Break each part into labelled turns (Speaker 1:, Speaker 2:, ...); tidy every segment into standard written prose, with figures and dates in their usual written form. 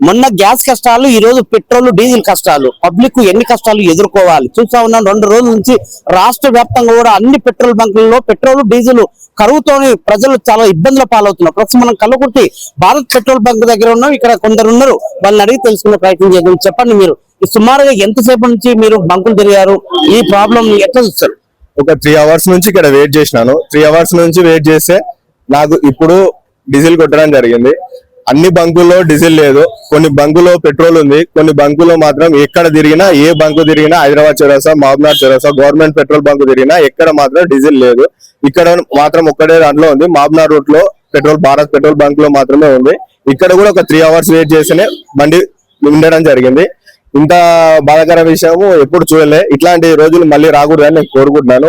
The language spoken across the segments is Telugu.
Speaker 1: మొన్న గ్యాస్ కష్టాలు, ఈ రోజు పెట్రోల్ డీజిల్ కష్టాలు, పబ్లిక్ ఎన్ని కష్టాలు ఎదుర్కోవాలి చూస్తా ఉన్నాం. 2 రోజుల నుంచి రాష్ట్ర వ్యాప్తంగా కూడా అన్ని పెట్రోల్ బంకులలో పెట్రోల్ డీజిల్ కరువుతోని ప్రజలు చాలా ఇబ్బందుల పాలవుతున్నారు. ప్రస్తుతం మనం కల్లకుర్తి భారత్ పెట్రోల్ బంక్ దగ్గర ఉన్నాం. ఇక్కడ కొందరు ఉన్నారు, వాళ్ళని అడిగి తెలుసుకునే ప్రయత్నం చేద్దాం. చెప్పండి, మీరు సుమారుగా ఎంతసేపు నుంచి మీరు బంకులు తిరిగారు? ఈ ప్రాబ్లం ఎట్లా చూస్తారు?
Speaker 2: ఒక 3 అవర్స్ నుంచి ఇక్కడ వెయిట్ చేసినాను. 3 అవర్స్ నుంచి వెయిట్ చేస్తే నాకు ఇప్పుడు డీజిల్ కొట్టడం జరిగింది. అన్ని బంకుల్లో డీజిల్ లేదు, కొన్ని బంకులో పెట్రోల్ ఉంది, కొన్ని బంకులో మాత్రం ఎక్కడ తిరిగినా, ఏ బంకు తిరిగినా, హైదరాబాద్ చౌరస్తా, మహబూబ్నగర్ చౌరస్తా, గవర్నమెంట్ పెట్రోల్ బంకు తిరిగినా ఎక్కడ మాత్రం డీజిల్ లేదు. ఇక్కడ మాత్రం ఒక్కడే దాంట్లో ఉంది, మహబూబ్నగర్ రూట్ లో పెట్రోల్ భారత్ పెట్రోల్ బంక్ లో మాత్రమే ఉంది. ఇక్కడ కూడా ఒక 3 అవర్స్ వెయిట్ చేస్తేనే బండి ఉండడం జరిగింది. ఇంత బాధాకర విషయము ఎప్పుడు చూడలే. ఇట్లాంటి రోజులు మళ్ళీ రాకూడదని నేను కోరుకుంటున్నాను.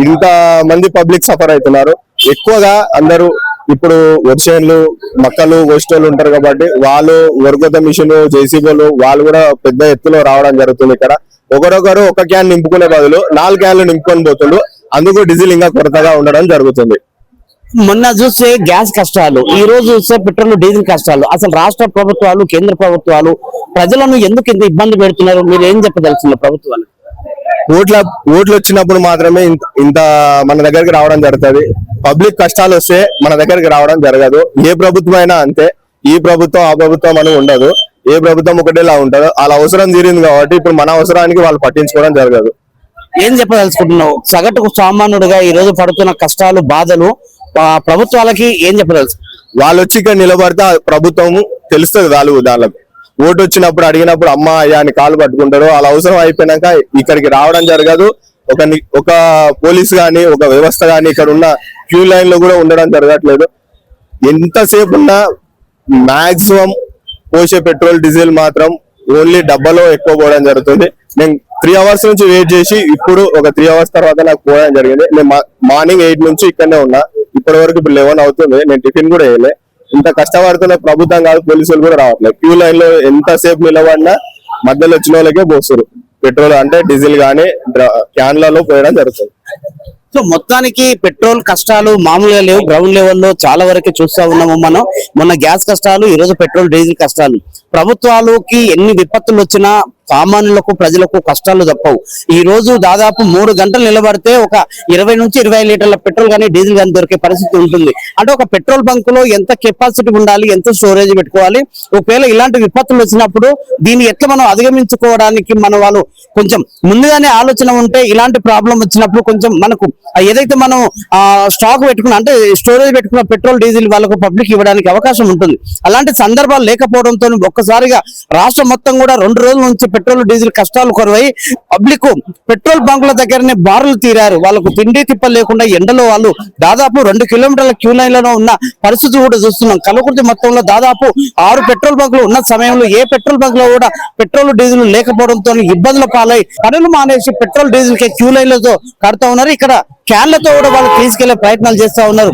Speaker 2: ఇంత మంది పబ్లిక్ సఫర్ అవుతున్నారు. ఎక్కువగా అందరూ ఇప్పుడు వర్షన్లు మక్కలు గోష్ఠులు ఉంటారు కాబట్టి వాళ్ళు వర్గత మిషన్ జేసీబీలు వాళ్ళు కూడా పెద్ద ఎత్తులో రావడం జరుగుతుంది. ఇక్కడ ఒకరొకరు ఒక క్యాన్ నింపుకునే బదులు 4 క్యాన్లు నింపుకొని పోతుండ్రు. అందుకు డీజిల్ ఇంకా కొరతగా ఉండడం జరుగుతుంది.
Speaker 1: మొన్న చూస్తే గ్యాస్ కష్టాలు, ఈ రోజు చూస్తే పెట్రోల్ డీజిల్ కష్టాలు. అసలు రాష్ట్ర ప్రభుత్వాలు, కేంద్ర ప్రభుత్వాలు ప్రజలను ఎందుకు ఇంత ఇబ్బంది పెడుతున్నారు? మీరు ఏం చెప్పదలుచున్నారు ప్రభుత్వాలు?
Speaker 2: ఓట్లు వచ్చినప్పుడు మాత్రమే ఇంత మన దగ్గరికి రావడం జరుగుతుంది. పబ్లిక్ కష్టాలు వస్తే మన దగ్గరికి రావడం జరగదు. ఏ ప్రభుత్వం అయినా అంతే. ఈ ప్రభుత్వం ఆ ప్రభుత్వం అని ఉండదు. ఏ ప్రభుత్వం ఒకటేలా ఉంటదో అలా అవసరం తీరింది కాబట్టి ఇప్పుడు మన అవసరానికి వాళ్ళు పట్టించుకోవడం జరగదు.
Speaker 1: ఏం చెప్పదలుచుకుంటున్నావు? సగటుకు సామాన్యుడిగా ఈ రోజు పడుతున్న కష్టాలు, బాధలు ప్రభుత్వాలకి ఏం చెప్పదలుచు?
Speaker 2: వాళ్ళు వచ్చి ఇక్కడ నిలబడితే ప్రభుత్వం తెలుస్తుంది. దానిలో ఓటు వచ్చినప్పుడు అడిగినప్పుడు అమ్మ అయ్యా అని కాలు పట్టుకుంటారు. అలా అవసరం అయిపోయినాక ఇక్కడికి రావడం జరగదు. ఒక పోలీస్ గాని, ఒక వ్యవస్థ గాని ఇక్కడ ఉన్న క్యూ లైన్ లో కూడా ఉండడం జరగట్లేదు. ఎంతసేపు ఉన్నా మాక్సిమం పోసే పెట్రోల్ డీజిల్ మాత్రం ఓన్లీ డబ్బాలో ఎక్కువ పోవడం జరుగుతుంది. నేను 3 అవర్స్ నుంచి వెయిట్ చేసి ఇప్పుడు ఒక 3 అవర్స్ తర్వాత నాకు పోవడం జరిగింది. నేను మార్నింగ్ 8 నుంచి ఇక్కడనే ఉన్నా. ఇప్పటి వరకు ఇప్పుడు 11 అవుతుంది. నేను టిఫిన్ కూడా వేయలే. ఇంత కష్టపడుతున్న ప్రభుత్వం కాదు, పోలీసులు కూడా రావట్లేదు. క్యూ లైన్ లో ఎంతసేపు నిలబడినా మధ్యలో వచ్చిన వాళ్ళకే పోస్తారు. పెట్రోల్ అంటే డీజిల్ గానీ క్యాన్లలో పోయడం జరుగుతుంది.
Speaker 1: సో మొత్తానికి పెట్రోల్ కష్టాలు మామూలుగా లేవు. గ్రౌండ్ లెవెల్లో చాలా వరకు చూస్తా ఉన్నాము మనం. మొన్న గ్యాస్ కష్టాలు, ఈ రోజు పెట్రోల్ డీజిల్ కష్టాలు. ప్రభుత్వాలకి ఎన్ని విపత్తులు వచ్చినా సామాన్యులకు, ప్రజలకు కష్టాలు తప్పవు. ఈ రోజు దాదాపు 3 గంటలు నిలబడితే ఒక 20 నుంచి 25 లీటర్ల పెట్రోల్ కానీ డీజిల్ కానీ దొరికే పరిస్థితి ఉంటుంది. అంటే ఒక పెట్రోల్ బంక్ లో ఎంత కెపాసిటీ ఉండాలి, ఎంత స్టోరేజ్ పెట్టుకోవాలి, ఒకవేళ ఇలాంటి విపత్తులు వచ్చినప్పుడు దీన్ని ఎట్లా మనం అధిగమించుకోవడానికి వాళ్ళు కొంచెం ముందుగానే ఆలోచన ఉంటే ఇలాంటి ప్రాబ్లం వచ్చినప్పుడు కొంచెం మనకు ఏదైతే మనం స్టాక్ పెట్టుకున్న అంటే స్టోరేజ్ పెట్టుకున్న పెట్రోల్ డీజిల్ వాళ్ళకు పబ్లిక్ ఇవ్వడానికి అవకాశం ఉంటుంది. అలాంటి సందర్భాలు లేకపోవడంతో ఒక్కసారిగా రాష్ట్రం మొత్తం కూడా 2 రోజుల నుంచి పెట్రోల్ డీజిల్ కష్టాలు కొరవై పబ్లిక్ పెట్రోల్ బంకుల దగ్గరనే బారులు తీరారు. వాళ్ళకు తిండి తిప్పలు లేకుండా ఎండలో వాళ్ళు దాదాపు 2 కిలోమీటర్ల క్యూ లైన్ లో ఉన్న పరిస్థితి కూడా చూస్తున్నాం. కల్లకుర్తి మొత్తంలో దాదాపు 6 పెట్రోల్ బంకులు ఉన్న సమయంలో ఏ పెట్రోల్ బంక్ లో కూడా పెట్రోల్ డీజిల్ లేకపోవడంతో ఇబ్బందుల పాలై పనులు మానేసి పెట్రోల్ డీజిల్ కి క్యూ లైన్లతో కడుతూ ఉన్నారు. ఇక్కడ క్యాన్లతో కూడా వాళ్ళు తీసుకెళ్లే ప్రయత్నాలు చేస్తా ఉన్నారు.